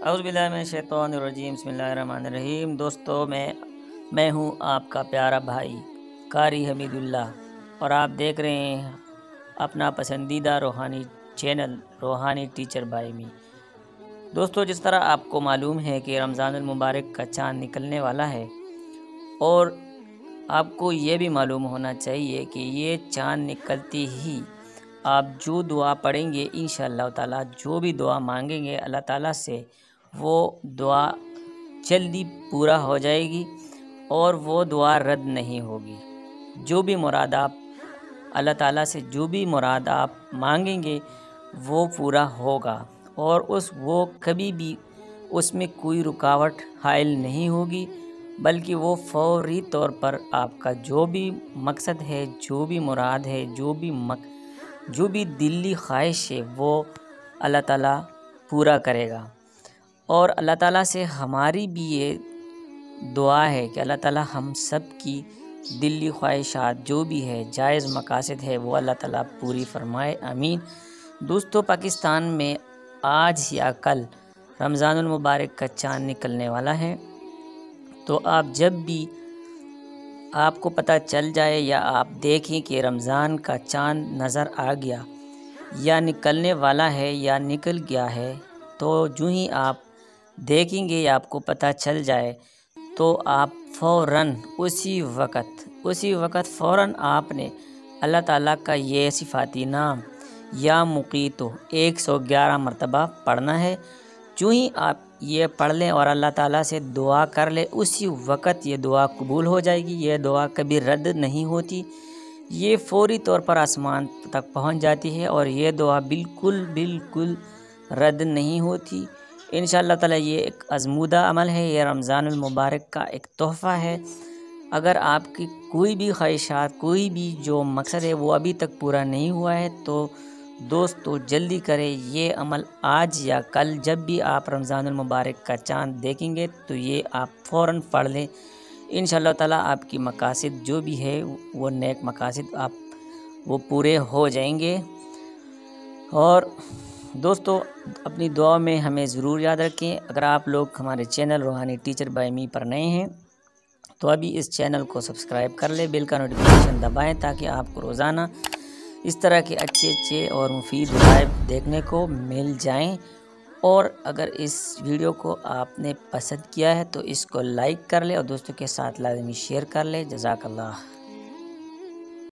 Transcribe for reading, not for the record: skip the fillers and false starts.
اعوذ باللہ من الشیطان الرجیم، بسم اللہ الرحمن الرحیم۔ دوستو میں ہوں آپ کا پیارا بھائی قاری حمید اللہ، اور آپ دیکھ رہے ہیں اپنا پسندیدہ روحانی چینل روحانی ٹیچر بائی می۔ دوستو، جس طرح آپ کو معلوم ہے کہ رمضان المبارک کا چاند نکلنے والا ہے، اور آپ کو یہ بھی معلوم ہونا چاہیے کہ یہ چاند نکلتی ہی آپ جو دعا پڑھیں گے انشاءاللہ تعالیٰ، جو بھی دعا مانگیں گے اللہ تعالیٰ سے، وہ دعا جلدی پورا ہو جائے گی اور وہ دعا رد نہیں ہوگی۔ جو بھی مراد آپ اللہ تعالیٰ سے جو بھی مراد آپ مانگیں گے وہ پورا ہوگا، اور وہ کبھی بھی اس میں کوئی رکاوٹ حائل نہیں ہوگی، بلکہ وہ فوری طور پر آپ کا جو بھی مقصد ہے، جو بھی مراد ہے، جو بھی دلی خواہش ہے، وہ اللہ تعالیٰ پورا کرے گا۔ اور اللہ تعالیٰ سے ہماری بھی یہ دعا ہے کہ اللہ تعالیٰ ہم سب کی دلی خواہشات جو بھی ہے، جائز مقاصد ہے، وہ اللہ تعالیٰ پوری فرمائے، آمین۔ دوستو، پاکستان میں آج یا کل رمضان المبارک کا چاند نکلنے والا ہے، تو آپ جب بھی آپ کو پتہ چل جائے یا آپ دیکھیں کہ رمضان کا چاند نظر آ گیا یا نکلنے والا ہے یا نکل گیا ہے، تو جو ہی آپ دیکھیں گے یا آپ کو پتہ چل جائے تو آپ فوراً اسی وقت فوراً آپ نے اللہ تعالیٰ کا یہ صفاتی نام یا مقیتو 111 مرتبہ پڑھنا ہے۔ جو ہی آپ یہ پڑھ لیں اور اللہ تعالیٰ سے دعا کر لیں، اسی وقت یہ دعا قبول ہو جائے گی۔ یہ دعا کبھی رد نہیں ہوتی، یہ فوری طور پر آسمان تک پہنچ جاتی ہے، اور یہ دعا بالکل رد نہیں ہوتی۔ انشاءاللہ تعالیٰ یہ ایک آزمودہ عمل ہے، یہ رمضان المبارک کا ایک تحفہ ہے۔ اگر آپ کی کوئی بھی خواہشات، کوئی بھی جو مقصد ہے وہ ابھی تک پورا نہیں ہوا ہے، تو دوستو جلدی کریں یہ عمل۔ آج یا کل جب بھی آپ رمضان المبارک کا چاند دیکھیں گے تو یہ آپ فوراً پڑھ لیں، انشاءاللہ تعالیٰ آپ کی مقاصد جو بھی ہے وہ نیک مقاصد وہ پورے ہو جائیں گے۔ اور دوستو، اپنی دعا میں ہمیں ضرور یاد رکھیں۔ اگر آپ لوگ ہمارے چینل روحانی ٹیچر بائی می پر نئے ہیں تو ابھی اس چینل کو سبسکرائب کر لیں، بیل کا نوٹیفیکیشن دبائیں تاکہ آپ کو روزانہ اس طرح کے اچھے اور مفید لائیو دیکھنے کو مل جائیں۔ اور اگر اس ویڈیو کو آپ نے پسند کیا ہے تو اس کو لائک کر لیں اور دوستوں کے ساتھ لازمی شیئر کر لیں۔ جزاک اللہ۔